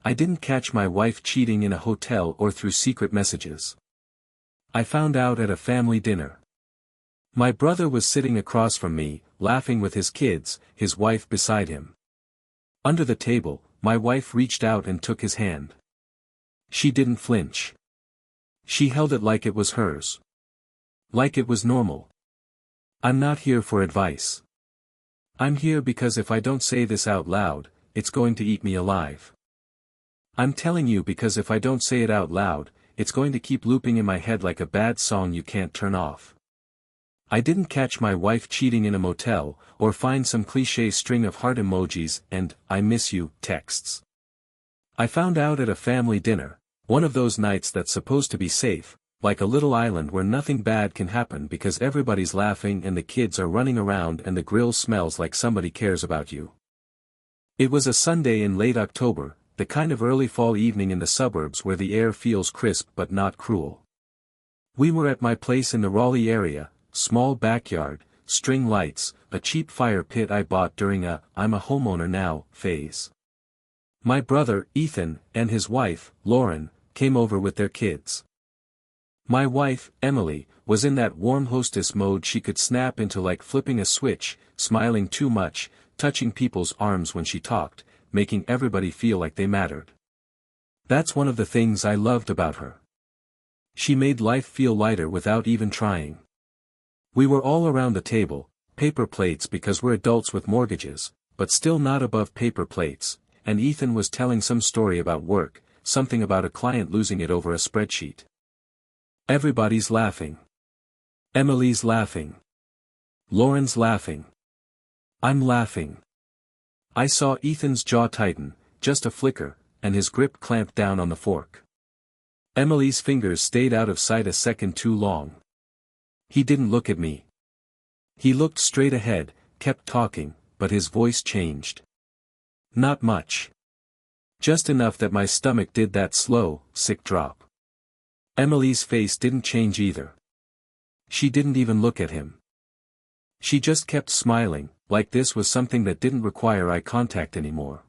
I didn't catch my wife cheating in a hotel or through secret messages. I found out at a family dinner. My brother was sitting across from me, laughing with his kids, his wife beside him. Under the table, my wife reached out and took his hand. She didn't flinch. She held it like it was hers. Like it was normal. I'm not here for advice. I'm here because if I don't say this out loud, it's going to eat me alive. I'm telling you because if I don't say it out loud, it's going to keep looping in my head like a bad song you can't turn off. I didn't catch my wife cheating in a motel, or find some cliché string of heart emojis and "I miss you" texts. I found out at a family dinner, one of those nights that's supposed to be safe, like a little island where nothing bad can happen because everybody's laughing and the kids are running around and the grill smells like somebody cares about you. It was a Sunday in late October, the kind of early fall evening in the suburbs where the air feels crisp but not cruel. We were at my place in the Raleigh area. Small backyard, string lights, a cheap fire pit I bought during a "I'm a homeowner now" phase. My brother, Ethan, and his wife, Lauren, came over with their kids. My wife, Emily, was in that warm hostess mode she could snap into like flipping a switch, smiling too much, touching people's arms when she talked, making everybody feel like they mattered. That's one of the things I loved about her. She made life feel lighter without even trying. We were all around the table, paper plates because we're adults with mortgages, but still not above paper plates, and Ethan was telling some story about work, something about a client losing it over a spreadsheet. Everybody's laughing. Emily's laughing. Lauren's laughing. I'm laughing. I saw Ethan's jaw tighten, just a flicker, and his grip clamped down on the fork. Emily's fingers stayed out of sight a second too long. He didn't look at me. He looked straight ahead, kept talking, but his voice changed. Not much. Just enough that my stomach did that slow, sick drop. Emily's face didn't change either. She didn't even look at him. She just kept smiling, like this was something that didn't require eye contact anymore.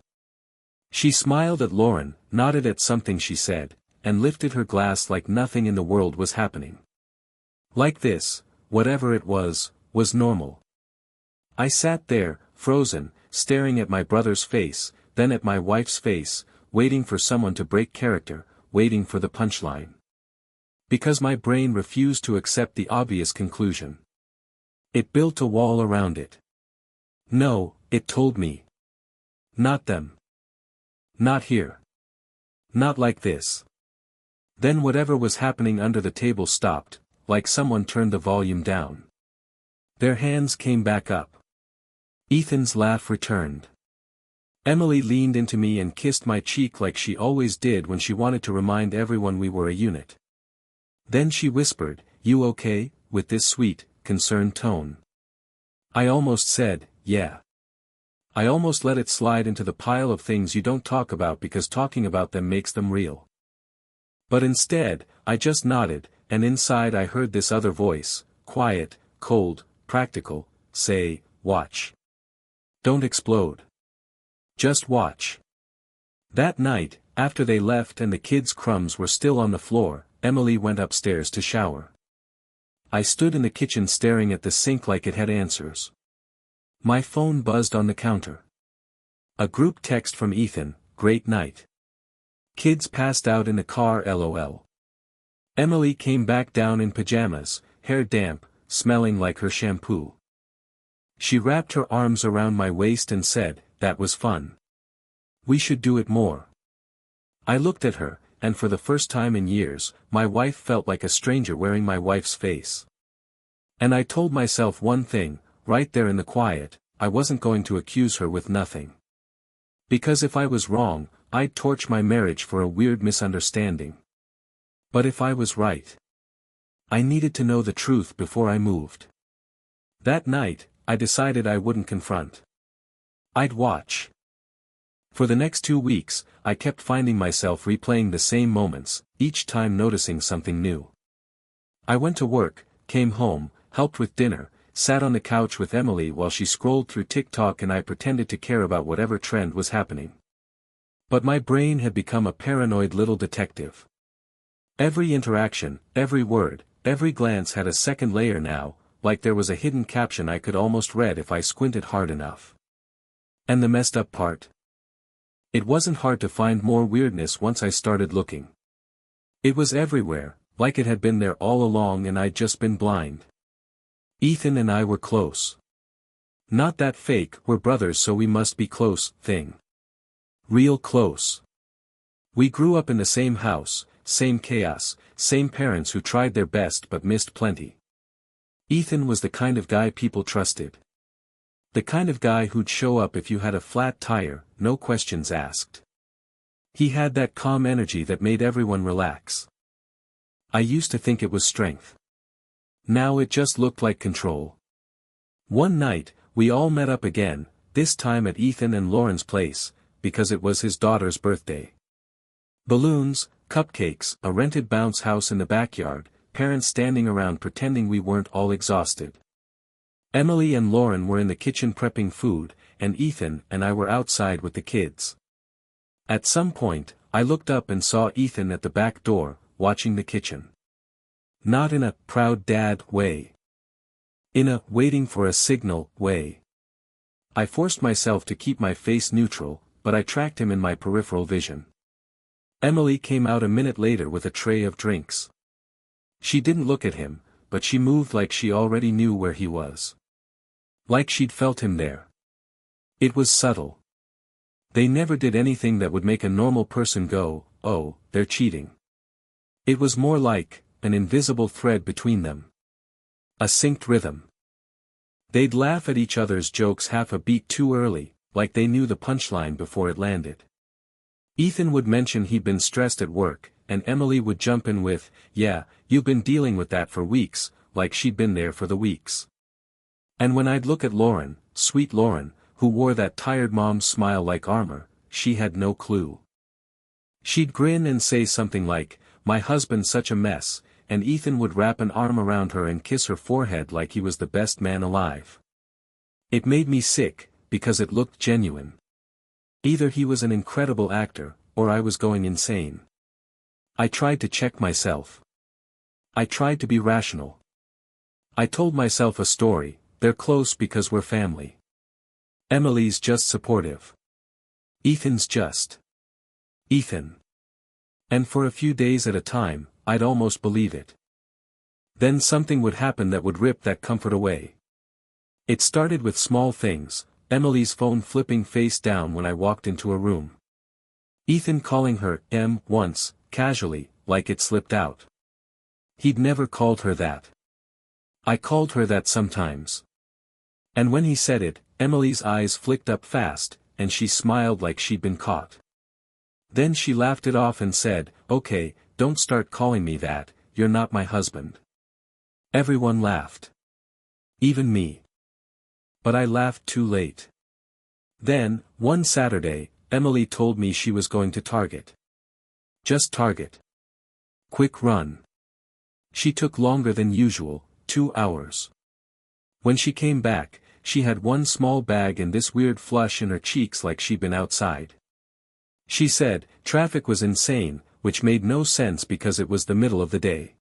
She smiled at Lauren, nodded at something she said, and lifted her glass like nothing in the world was happening. Like this, whatever it was normal. I sat there, frozen, staring at my brother's face, then at my wife's face, waiting for someone to break character, waiting for the punchline. Because my brain refused to accept the obvious conclusion. It built a wall around it. No, it told me. Not them. Not here. Not like this. Then whatever was happening under the table stopped, like someone turned the volume down. Their hands came back up. Ethan's laugh returned. Emily leaned into me and kissed my cheek like she always did when she wanted to remind everyone we were a unit. Then she whispered, "You okay?" with this sweet, concerned tone. I almost said, "Yeah." I almost let it slide into the pile of things you don't talk about because talking about them makes them real. But instead, I just nodded, and inside I heard this other voice, quiet, cold, practical, say, "Watch. Don't explode. Just watch." That night, after they left and the kids' crumbs were still on the floor, Emily went upstairs to shower. I stood in the kitchen staring at the sink like it had answers. My phone buzzed on the counter. A group text from Ethan, "Great night. Kids passed out in the car LOL." Emily came back down in pajamas, hair damp, smelling like her shampoo. She wrapped her arms around my waist and said, "That was fun. We should do it more." I looked at her, and for the first time in years, my wife felt like a stranger wearing my wife's face. And I told myself one thing, right there in the quiet, I wasn't going to accuse her with nothing. Because if I was wrong, I'd torch my marriage for a weird misunderstanding. But if I was right, I needed to know the truth before I moved. That night, I decided I wouldn't confront. I'd watch. For the next 2 weeks, I kept finding myself replaying the same moments, each time noticing something new. I went to work, came home, helped with dinner, sat on the couch with Emily while she scrolled through TikTok and I pretended to care about whatever trend was happening. But my brain had become a paranoid little detective. Every interaction, every word, every glance had a second layer now, like there was a hidden caption I could almost read if I squinted hard enough. And the messed up part? It wasn't hard to find more weirdness once I started looking. It was everywhere, like it had been there all along and I'd just been blind. Ethan and I were close. Not that fake, we're brothers so we must be close, thing. Real close. We grew up in the same house, same chaos, same parents who tried their best but missed plenty. Ethan was the kind of guy people trusted. The kind of guy who'd show up if you had a flat tire, no questions asked. He had that calm energy that made everyone relax. I used to think it was strength. Now it just looked like control. One night, we all met up again, this time at Ethan and Lauren's place, because it was his daughter's birthday. Balloons, cupcakes, a rented bounce house in the backyard, parents standing around pretending we weren't all exhausted. Emily and Lauren were in the kitchen prepping food, and Ethan and I were outside with the kids. At some point, I looked up and saw Ethan at the back door, watching the kitchen. Not in a proud dad way. In a waiting for a signal way. I forced myself to keep my face neutral, but I tracked him in my peripheral vision. Emily came out a minute later with a tray of drinks. She didn't look at him, but she moved like she already knew where he was. Like she'd felt him there. It was subtle. They never did anything that would make a normal person go, oh, they're cheating. It was more like an invisible thread between them. A synced rhythm. They'd laugh at each other's jokes half a beat too early, like they knew the punchline before it landed. Ethan would mention he'd been stressed at work, and Emily would jump in with, yeah, you've been dealing with that for weeks, like she'd been there for the weeks. And when I'd look at Lauren, sweet Lauren, who wore that tired mom's smile like armor, she had no clue. She'd grin and say something like, my husband's such a mess, and Ethan would wrap an arm around her and kiss her forehead like he was the best man alive. It made me sick, because it looked genuine. Either he was an incredible actor, or I was going insane. I tried to check myself. I tried to be rational. I told myself a story, they're close because we're family. Emily's just supportive. Ethan's just Ethan. And for a few days at a time, I'd almost believe it. Then something would happen that would rip that comfort away. It started with small things, Emily's phone flipping face down when I walked into a room. Ethan calling her Em once, casually, like it slipped out. He'd never called her that. I called her that sometimes. And when he said it, Emily's eyes flicked up fast, and she smiled like she'd been caught. Then she laughed it off and said, okay, don't start calling me that, you're not my husband. Everyone laughed. Even me. But I laughed too late. Then, one Saturday, Emily told me she was going to Target. Just Target. Quick run. She took longer than usual, 2 hours. When she came back, she had one small bag and this weird flush in her cheeks like she'd been outside. She said, traffic was insane, which made no sense because it was the middle of the day.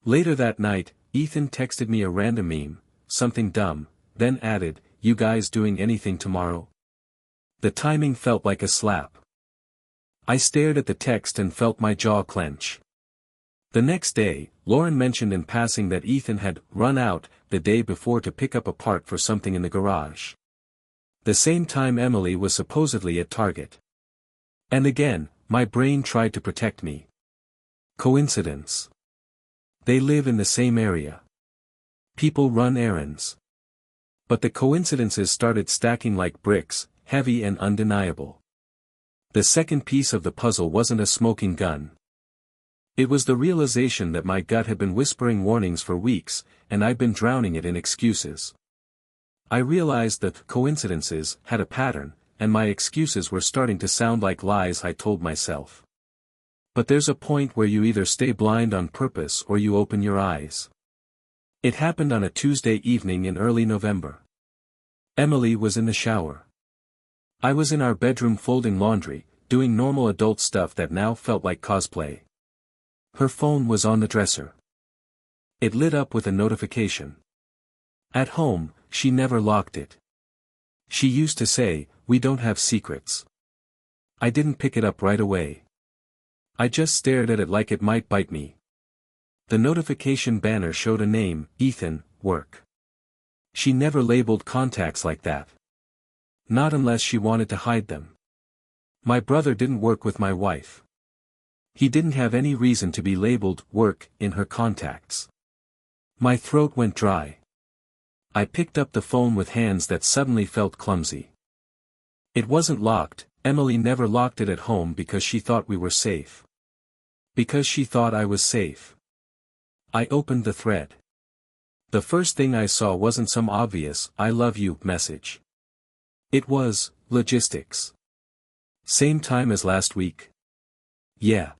Later that night, Ethan texted me a random meme, something dumb, then added, you guys doing anything tomorrow? The timing felt like a slap. I stared at the text and felt my jaw clench. The next day, Lauren mentioned in passing that Ethan had run out the day before to pick up a part for something in the garage. The same time Emily was supposedly at Target. And again, my brain tried to protect me. Coincidence. They live in the same area. People run errands. But the coincidences started stacking like bricks, heavy and undeniable. The second piece of the puzzle wasn't a smoking gun. It was the realization that my gut had been whispering warnings for weeks, and I'd been drowning it in excuses. I realized that coincidences had a pattern, and my excuses were starting to sound like lies I told myself. But there's a point where you either stay blind on purpose or you open your eyes. It happened on a Tuesday evening in early November. Emily was in the shower. I was in our bedroom folding laundry, doing normal adult stuff that now felt like cosplay. Her phone was on the dresser. It lit up with a notification. At home, she never locked it. She used to say, "We don't have secrets." I didn't pick it up right away. I just stared at it like it might bite me. The notification banner showed a name, Ethan, work. She never labeled contacts like that. Not unless she wanted to hide them. My brother didn't work with my wife. He didn't have any reason to be labeled work in her contacts. My throat went dry. I picked up the phone with hands that suddenly felt clumsy. It wasn't locked. Emily never locked it at home because she thought we were safe. Because she thought I was safe. I opened the thread. The first thing I saw wasn't some obvious "I love you" message. It was logistics. Same time as last week? Yeah.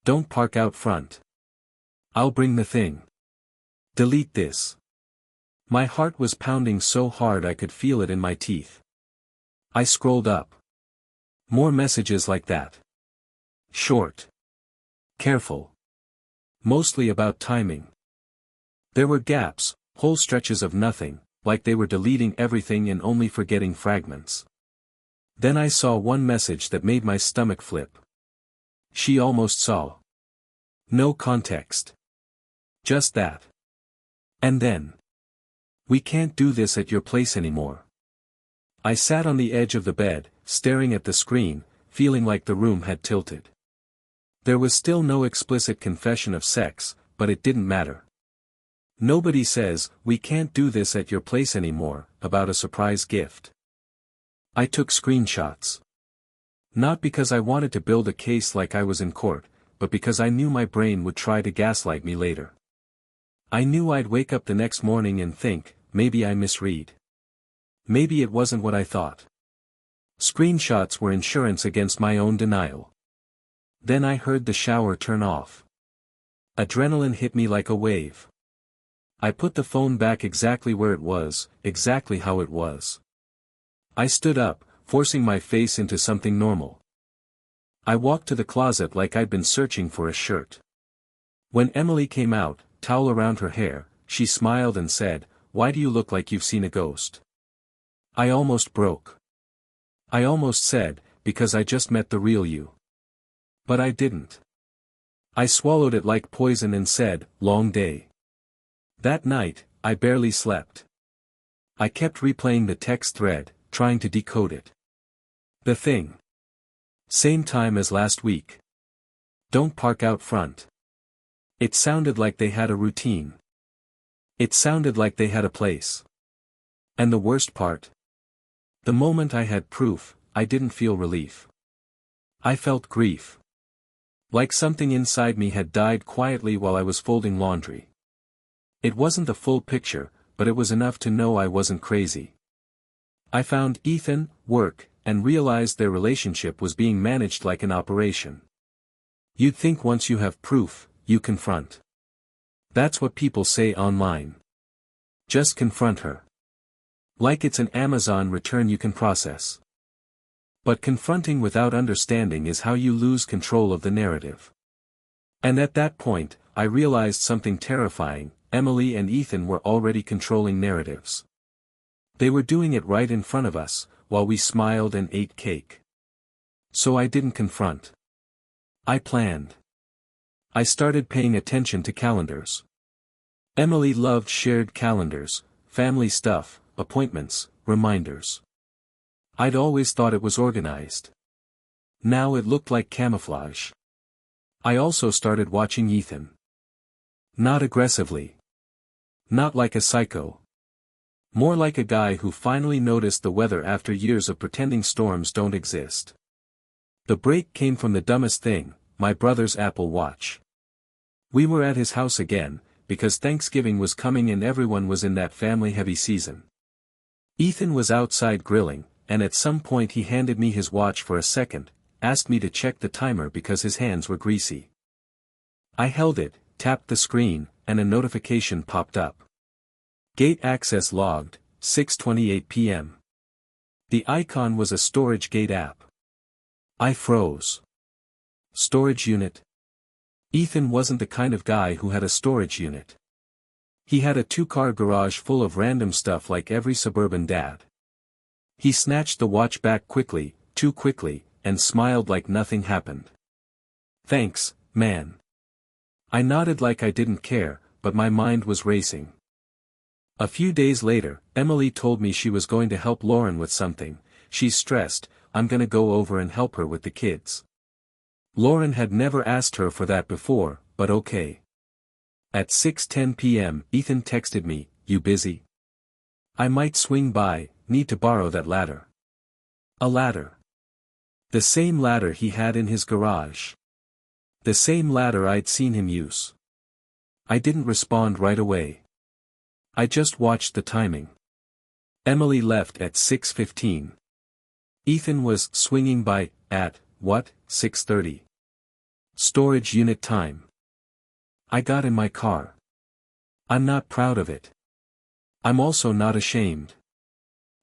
Don't park out front. I'll bring the thing. Delete this. My heart was pounding so hard I could feel it in my teeth. I scrolled up. More messages like that. Short. Careful. Mostly about timing. There were gaps, whole stretches of nothing, like they were deleting everything and only forgetting fragments. Then I saw one message that made my stomach flip. She almost saw. No context. Just that. And then. "We can't do this at your place anymore." I sat on the edge of the bed, staring at the screen, feeling like the room had tilted. There was still no explicit confession of sex, but it didn't matter. Nobody says, "We can't do this at your place anymore," about a surprise gift. I took screenshots. Not because I wanted to build a case like I was in court, but because I knew my brain would try to gaslight me later. I knew I'd wake up the next morning and think, maybe I misread. Maybe it wasn't what I thought. Screenshots were insurance against my own denial. Then I heard the shower turn off. Adrenaline hit me like a wave. I put the phone back exactly where it was, exactly how it was. I stood up, forcing my face into something normal. I walked to the closet like I'd been searching for a shirt. When Emily came out, towel around her hair, she smiled and said, "Why do you look like you've seen a ghost?" I almost broke. I almost said, "Because I just met the real you." But I didn't. I swallowed it like poison and said, "Long day." That night, I barely slept. I kept replaying the text thread, trying to decode it. The thing. Same time as last week. Don't park out front. It sounded like they had a routine. It sounded like they had a place. And the worst part? The moment I had proof, I didn't feel relief. I felt grief. Like something inside me had died quietly while I was folding laundry. It wasn't the full picture, but it was enough to know I wasn't crazy. I found Ethan, work, and realized their relationship was being managed like an operation. You'd think once you have proof, you confront. That's what people say online. Just confront her. Like it's an Amazon return you can process. But confronting without understanding is how you lose control of the narrative. And at that point, I realized something terrifying. Emily and Ethan were already controlling narratives. They were doing it right in front of us, while we smiled and ate cake. So I didn't confront. I planned. I started paying attention to calendars. Emily loved shared calendars, family stuff, appointments, reminders. I'd always thought it was organized. Now it looked like camouflage. I also started watching Ethan. Not aggressively. Not like a psycho. More like a guy who finally noticed the weather after years of pretending storms don't exist. The break came from the dumbest thing, my brother's Apple Watch. We were at his house again, because Thanksgiving was coming and everyone was in that family-heavy season. Ethan was outside grilling, and at some point he handed me his watch for a second, asked me to check the timer because his hands were greasy. I held it, tapped the screen, and a notification popped up. Gate access logged, 6:28 p.m. The icon was a storage gate app. I froze. Storage unit? Ethan wasn't the kind of guy who had a storage unit. He had a two-car garage full of random stuff like every suburban dad. He snatched the watch back quickly, too quickly, and smiled like nothing happened. Thanks, man. I nodded like I didn't care, but my mind was racing. A few days later, Emily told me she was going to help Lauren with something. She's stressed, I'm gonna go over and help her with the kids. Lauren had never asked her for that before, but okay. At 6:10 p.m., Ethan texted me, "You busy? I might swing by, need to borrow that ladder." A ladder. The same ladder he had in his garage. The same ladder I'd seen him use. I didn't respond right away. I just watched the timing. Emily left at 6:15. Ethan was swinging by, at, 6:30. Storage unit time. I got in my car. I'm not proud of it. I'm also not ashamed.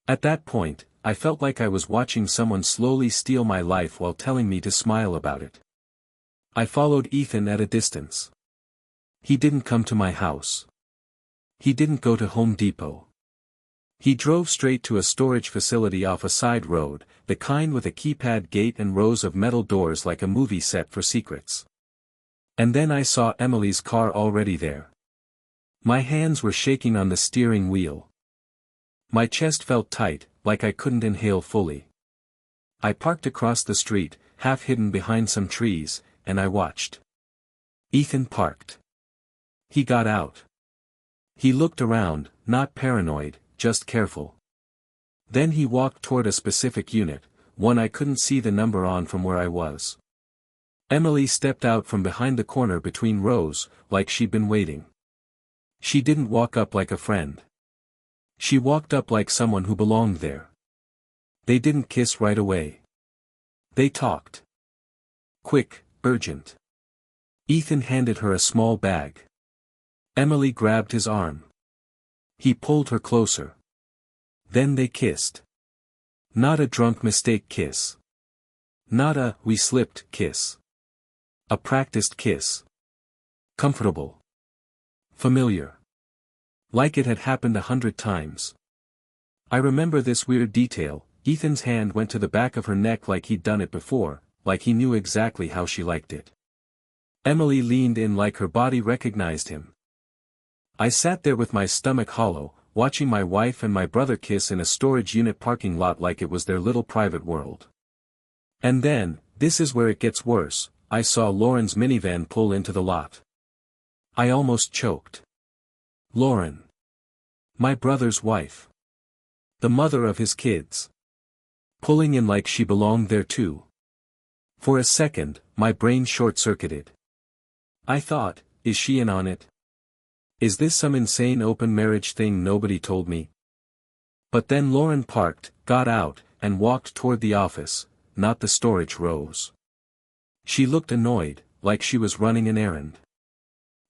At that point, I felt like I was watching someone slowly steal my life while telling me to smile about it. I followed Ethan at a distance. He didn't come to my house. He didn't go to Home Depot. He drove straight to a storage facility off a side road, the kind with a keypad gate and rows of metal doors like a movie set for secrets. And then I saw Emily's car already there. My hands were shaking on the steering wheel. My chest felt tight, like I couldn't inhale fully. I parked across the street, half hidden behind some trees, and I watched. Ethan parked. He got out. He looked around, not paranoid, just careful. Then he walked toward a specific unit, one I couldn't see the number on from where I was. Emily stepped out from behind the corner between rows, like she'd been waiting. She didn't walk up like a friend. She walked up like someone who belonged there. They didn't kiss right away. They talked. Quick, urgent. Ethan handed her a small bag. Emily grabbed his arm. He pulled her closer. Then they kissed. Not a drunk mistake kiss. Not a "we slipped" kiss. A practiced kiss. Comfortable. Familiar. Like it had happened 100 times. I remember this weird detail. Ethan's hand went to the back of her neck like he'd done it before, like he knew exactly how she liked it. Emily leaned in like her body recognized him. I sat there with my stomach hollow, watching my wife and my brother kiss in a storage unit parking lot like it was their little private world. And then, this is where it gets worse, I saw Lauren's minivan pull into the lot. I almost choked. Lauren. My brother's wife. The mother of his kids. Pulling in like she belonged there too. For a second, my brain short-circuited. I thought, is she in on it? Is this some insane open marriage thing nobody told me? But then Lauren parked, got out, and walked toward the office, not the storage rows. She looked annoyed, like she was running an errand.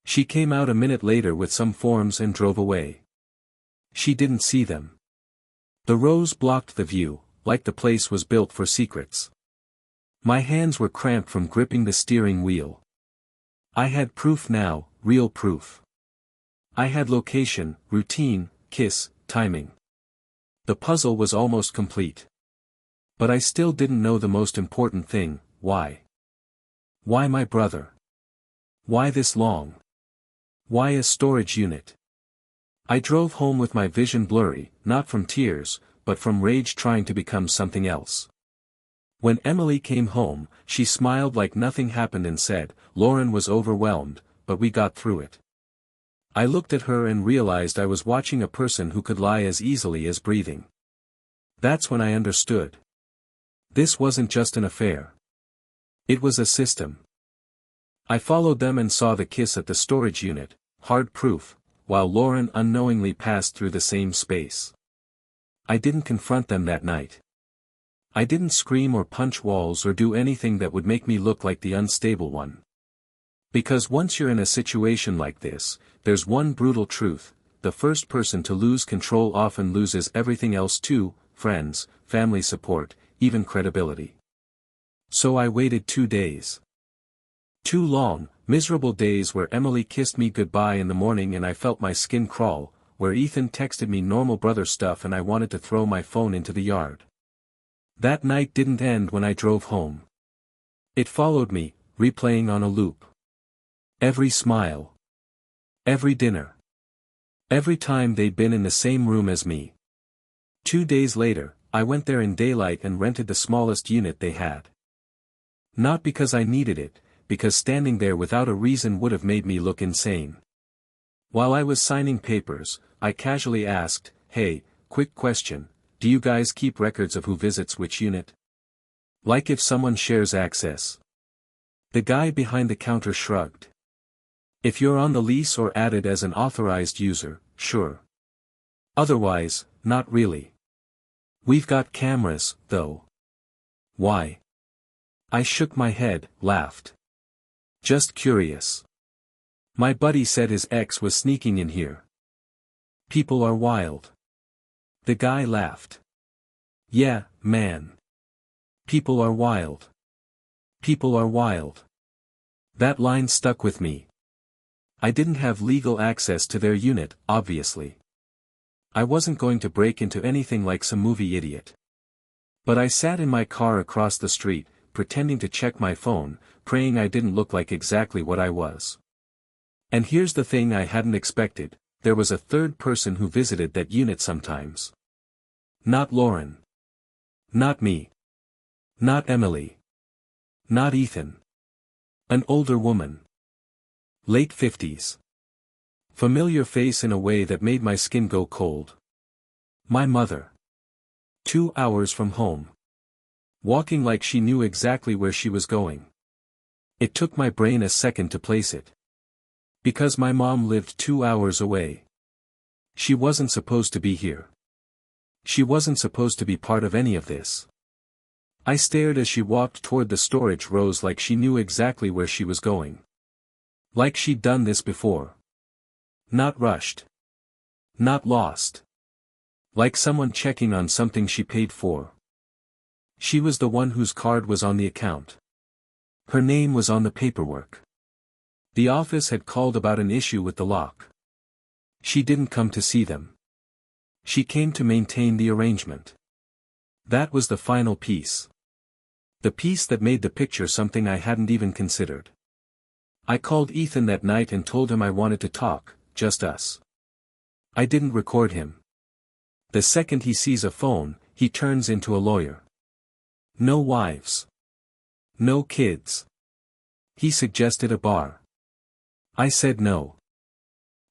She came out a minute later with some forms and drove away. She didn't see them. The rows blocked the view, like the place was built for secrets. My hands were cramped from gripping the steering wheel. I had proof now, real proof. I had location, routine, kiss, timing. The puzzle was almost complete. But I still didn't know the most important thing, why? Why my brother? Why this long? Why a storage unit? I drove home with my vision blurry, not from tears, but from rage trying to become something else. When Emily came home, she smiled like nothing happened and said, "Lauren was overwhelmed, but we got through it." I looked at her and realized I was watching a person who could lie as easily as breathing. That's when I understood. This wasn't just an affair. It was a system. I followed them and saw the kiss at the storage unit, hard proof, while Lauren unknowingly passed through the same space. I didn't confront them that night. I didn't scream or punch walls or do anything that would make me look like the unstable one. Because once you're in a situation like this, there's one brutal truth: the first person to lose control often loses everything else too: friends, family support, even credibility. So I waited 2 days. 2 long, miserable days where Emily kissed me goodbye in the morning and I felt my skin crawl, where Ethan texted me normal brother stuff and I wanted to throw my phone into the yard. That night didn't end when I drove home. It followed me, replaying on a loop. Every smile. Every dinner. Every time they'd been in the same room as me. 2 days later, I went there in daylight and rented the smallest unit they had. Not because I needed it, because standing there without a reason would have made me look insane. While I was signing papers, I casually asked, "Hey, quick question, do you guys keep records of who visits which unit? Like if someone shares access?" The guy behind the counter shrugged. "If you're on the lease or added as an authorized user, sure. Otherwise, not really. We've got cameras, though." "Why?" I shook my head, laughed. "Just curious. My buddy said his ex was sneaking in here." "People are wild." The guy laughed. "Yeah, man. People are wild. People are wild." That line stuck with me. I didn't have legal access to their unit, obviously. I wasn't going to break into anything like some movie idiot. But I sat in my car across the street, pretending to check my phone, praying I didn't look like exactly what I was. And here's the thing I hadn't expected, there was a third person who visited that unit sometimes. Not Lauren. Not me. Not Emily. Not Ethan. An older woman. Late 50s. Familiar face in a way that made my skin go cold. My mother. 2 hours from home. Walking like she knew exactly where she was going. It took my brain a second to place it. Because my mom lived 2 hours away. She wasn't supposed to be here. She wasn't supposed to be part of any of this. I stared as she walked toward the storage rows like she knew exactly where she was going. Like she'd done this before. Not rushed. Not lost. Like someone checking on something she paid for. She was the one whose card was on the account. Her name was on the paperwork. The office had called about an issue with the lock. She didn't come to see them. She came to maintain the arrangement. That was the final piece. The piece that made the picture something I hadn't even considered. I called Ethan that night and told him I wanted to talk, just us. I didn't record him. The second he sees a phone, he turns into a lawyer. No wives. No kids. He suggested a bar. I said no.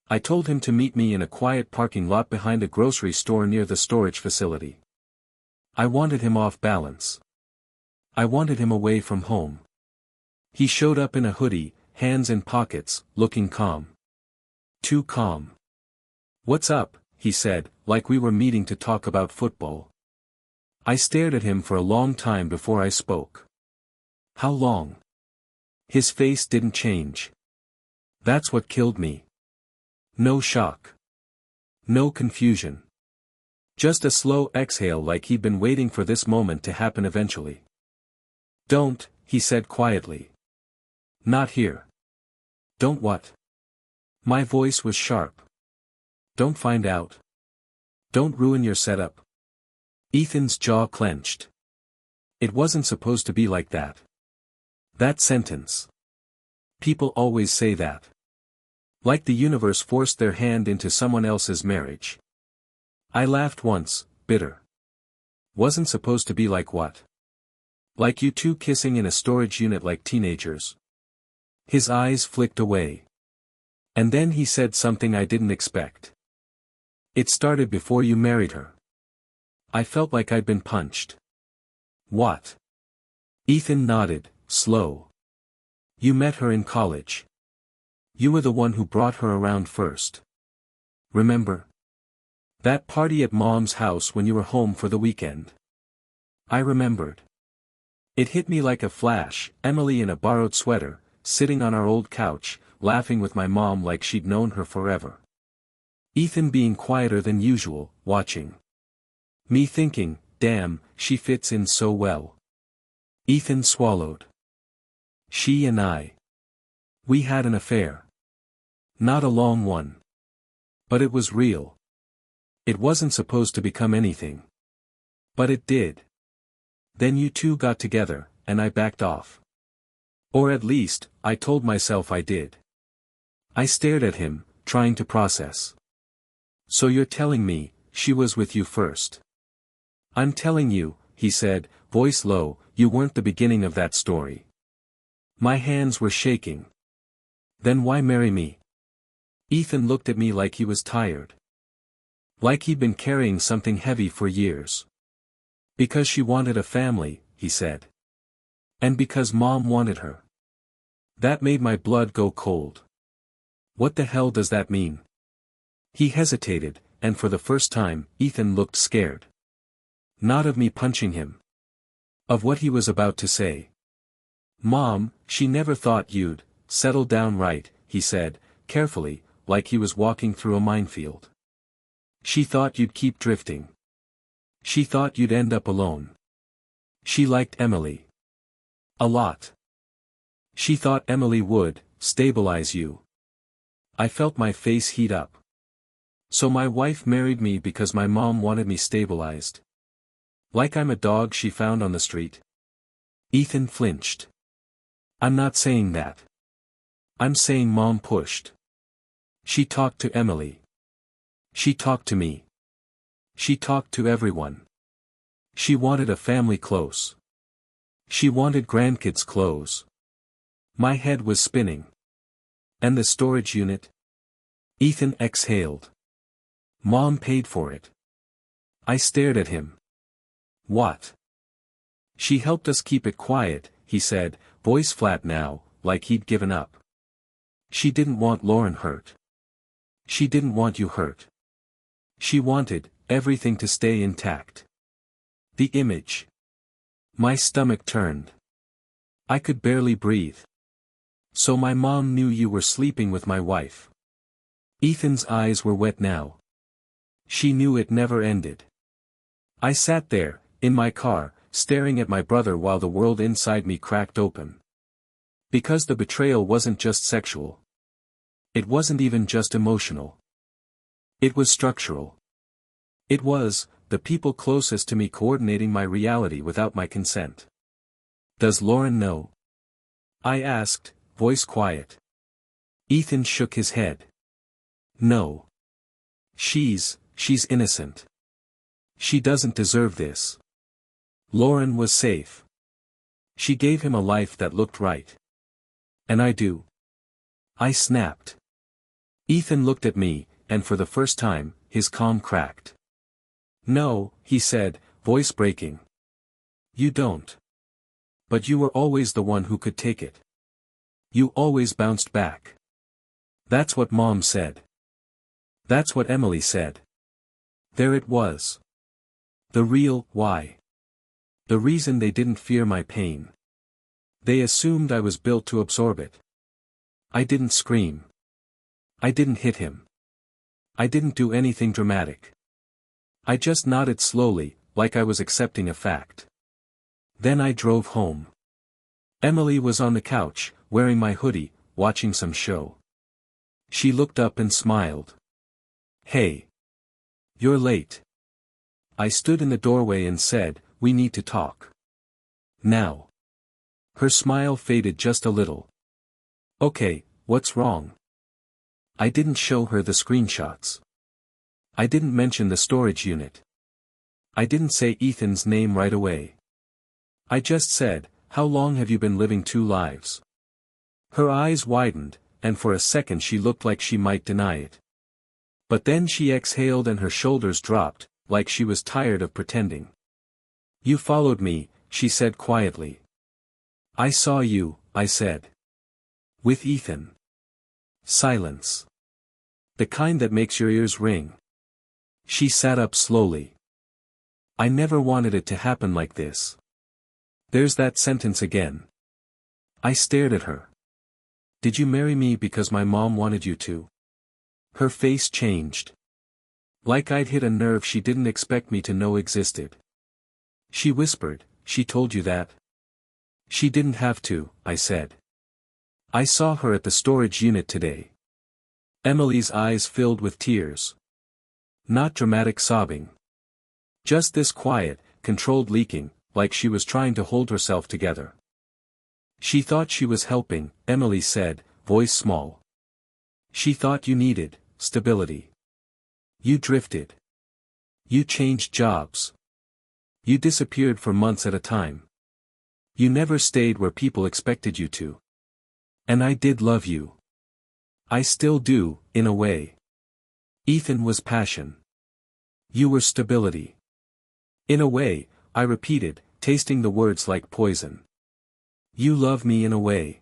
I told him to meet me in a quiet parking lot behind a grocery store near the storage facility. I wanted him off balance. I wanted him away from home. He showed up in a hoodie, hands in pockets, looking calm. Too calm. "What's up?" he said, like we were meeting to talk about football. I stared at him for a long time before I spoke. "How long?" His face didn't change. That's what killed me. No shock. No confusion. Just a slow exhale like he'd been waiting for this moment to happen eventually. "Don't," he said quietly. "Not here." "Don't what?" My voice was sharp. "Don't find out. Don't ruin your setup." Ethan's jaw clenched. It wasn't supposed to be like that. That sentence. People always say that. Like the universe forced their hand into someone else's marriage. I laughed once, bitter. Wasn't supposed to be like what? Like you two kissing in a storage unit like teenagers. His eyes flicked away. And then he said something I didn't expect. "It started before you married her." I felt like I'd been punched. "What?" Ethan nodded, slow. "You met her in college. You were the one who brought her around first. Remember? That party at Mom's house when you were home for the weekend." I remembered. It hit me like a flash, Emily in a borrowed sweater, sitting on our old couch, laughing with my mom like she'd known her forever. Ethan being quieter than usual, watching. Me thinking, damn, she fits in so well. Ethan swallowed. She and I. We had an affair. Not a long one. But it was real. It wasn't supposed to become anything. But it did. Then you two got together, and I backed off. Or at least, I told myself I did. I stared at him, trying to process. So you're telling me, she was with you first? I'm telling you, he said, voice low, you weren't the beginning of that story. My hands were shaking. Then why marry me? Ethan looked at me like he was tired. Like he'd been carrying something heavy for years. Because she wanted a family, he said. And because Mom wanted her. That made my blood go cold. What the hell does that mean? He hesitated, and for the first time, Ethan looked scared. Not of me punching him. Of what he was about to say. Mom, she never thought you'd settle down right, he said, carefully, like he was walking through a minefield. She thought you'd keep drifting. She thought you'd end up alone. She liked Emily. A lot. She thought Emily would stabilize you. I felt my face heat up. So my wife married me because my mom wanted me stabilized. Like I'm a dog she found on the street. Ethan flinched. I'm not saying that. I'm saying Mom pushed. She talked to Emily. She talked to me. She talked to everyone. She wanted a family close. She wanted grandkids close. My head was spinning. And the storage unit? Ethan exhaled. Mom paid for it. I stared at him. What? She helped us keep it quiet, he said, voice flat now, like he'd given up. She didn't want Lauren hurt. She didn't want you hurt. She wanted everything to stay intact. The image. My stomach turned. I could barely breathe. So my mom knew you were sleeping with my wife. Ethan's eyes were wet now. She knew it never ended. I sat there, in my car, staring at my brother while the world inside me cracked open. Because the betrayal wasn't just sexual. It wasn't even just emotional. It was structural. It was, the people closest to me coordinating my reality without my consent. Does Lauren know? I asked, voice quiet. Ethan shook his head. No. She's innocent. She doesn't deserve this. Lauren was safe. She gave him a life that looked right. And I do. I snapped. Ethan looked at me, and for the first time, his calm cracked. No, he said, voice breaking. You don't. But you were always the one who could take it. You always bounced back. That's what Mom said. That's what Emily said. There it was. The real why. The reason they didn't fear my pain. They assumed I was built to absorb it. I didn't scream. I didn't hit him. I didn't do anything dramatic. I just nodded slowly, like I was accepting a fact. Then I drove home. Emily was on the couch, wearing my hoodie, watching some show. She looked up and smiled. Hey. You're late. I stood in the doorway and said, we need to talk. Now. Her smile faded just a little. Okay, what's wrong? I didn't show her the screenshots. I didn't mention the storage unit. I didn't say Ethan's name right away. I just said, how long have you been living two lives? Her eyes widened, and for a second she looked like she might deny it. But then she exhaled and her shoulders dropped, like she was tired of pretending. You followed me, she said quietly. I saw you, I said. With Ethan. Silence. The kind that makes your ears ring. She sat up slowly. I never wanted it to happen like this. There's that sentence again. I stared at her. Did you marry me because my mom wanted you to? Her face changed. Like I'd hit a nerve she didn't expect me to know existed. She whispered, she told you that? She didn't have to, I said. I saw her at the storage unit today. Emily's eyes filled with tears. Not dramatic sobbing. Just this quiet, controlled leaking, like she was trying to hold herself together. She thought she was helping, Emily said, voice small. She thought you needed stability. You drifted. You changed jobs. You disappeared for months at a time. You never stayed where people expected you to. And I did love you. I still do, in a way. Ethan was passion. You were stability. In a way, I repeated, tasting the words like poison. You love me in a way.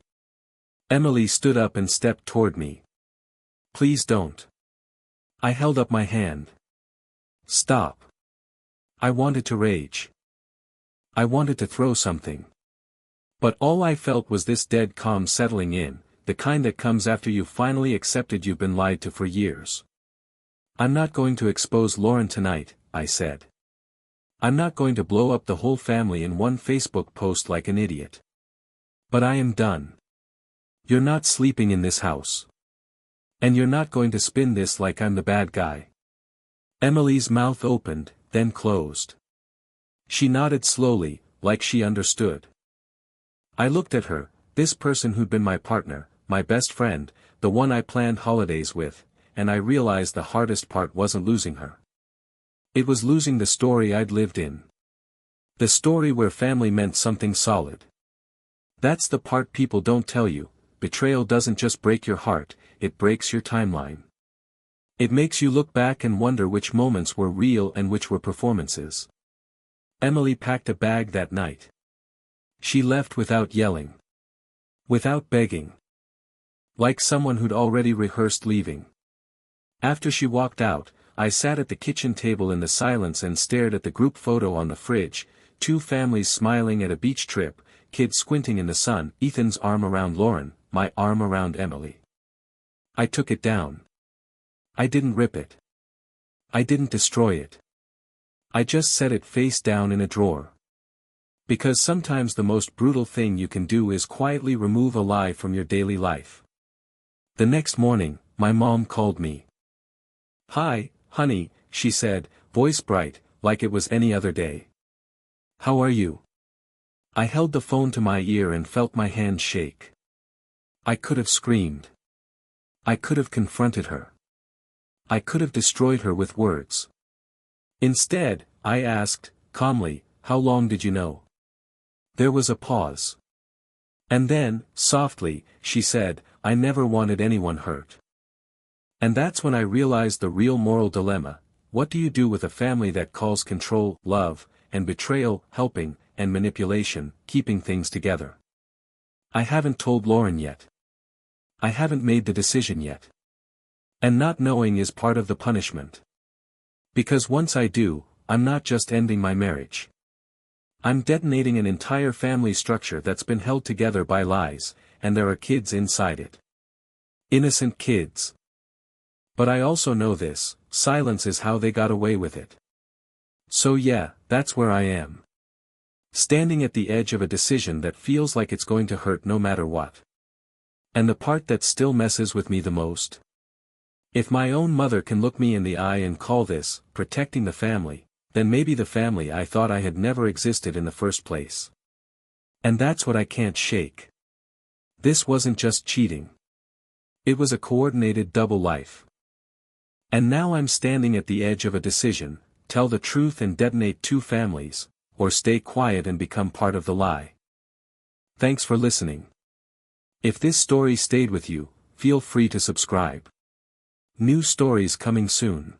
Emily stood up and stepped toward me. Please don't. I held up my hand. Stop. I wanted to rage. I wanted to throw something. But all I felt was this dead calm settling in, the kind that comes after you finally accepted you've been lied to for years. I'm not going to expose Lauren tonight, I said. I'm not going to blow up the whole family in one Facebook post like an idiot. But I am done. You're not sleeping in this house. And you're not going to spin this like I'm the bad guy. Emily's mouth opened, then closed. She nodded slowly, like she understood. I looked at her, this person who'd been my partner, my best friend, the one I planned holidays with, and I realized the hardest part wasn't losing her. It was losing the story I'd lived in. The story where family meant something solid. That's the part people don't tell you. Betrayal doesn't just break your heart, it breaks your timeline. It makes you look back and wonder which moments were real and which were performances. Emily packed a bag that night. She left without yelling. Without begging. Like someone who'd already rehearsed leaving. After she walked out, I sat at the kitchen table in the silence and stared at the group photo on the fridge, two families smiling at a beach trip, kids squinting in the sun, Ethan's arm around Lauren, my arm around Emily. I took it down. I didn't rip it. I didn't destroy it. I just set it face down in a drawer. Because sometimes the most brutal thing you can do is quietly remove a lie from your daily life. The next morning, my mom called me. Hi, honey, she said, voice bright, like it was any other day. How are you? I held the phone to my ear and felt my hand shake. I could have screamed. I could have confronted her. I could have destroyed her with words. Instead, I asked, calmly, how long did you know? There was a pause. And then, softly, she said, I never wanted anyone hurt. And that's when I realized the real moral dilemma. What do you do with a family that calls control, love, and betrayal, helping, and manipulation, keeping things together? I haven't told Lauren yet. I haven't made the decision yet. And not knowing is part of the punishment. Because once I do, I'm not just ending my marriage. I'm detonating an entire family structure that's been held together by lies, and there are kids inside it. Innocent kids. But I also know this, silence is how they got away with it. So yeah, that's where I am. Standing at the edge of a decision that feels like it's going to hurt no matter what. And the part that still messes with me the most? If my own mother can look me in the eye and call this, protecting the family, then maybe the family I thought I had never existed in the first place. And that's what I can't shake. This wasn't just cheating. It was a coordinated double life. And now I'm standing at the edge of a decision, tell the truth and detonate two families, or stay quiet and become part of the lie. Thanks for listening. If this story stayed with you, feel free to subscribe. New stories coming soon.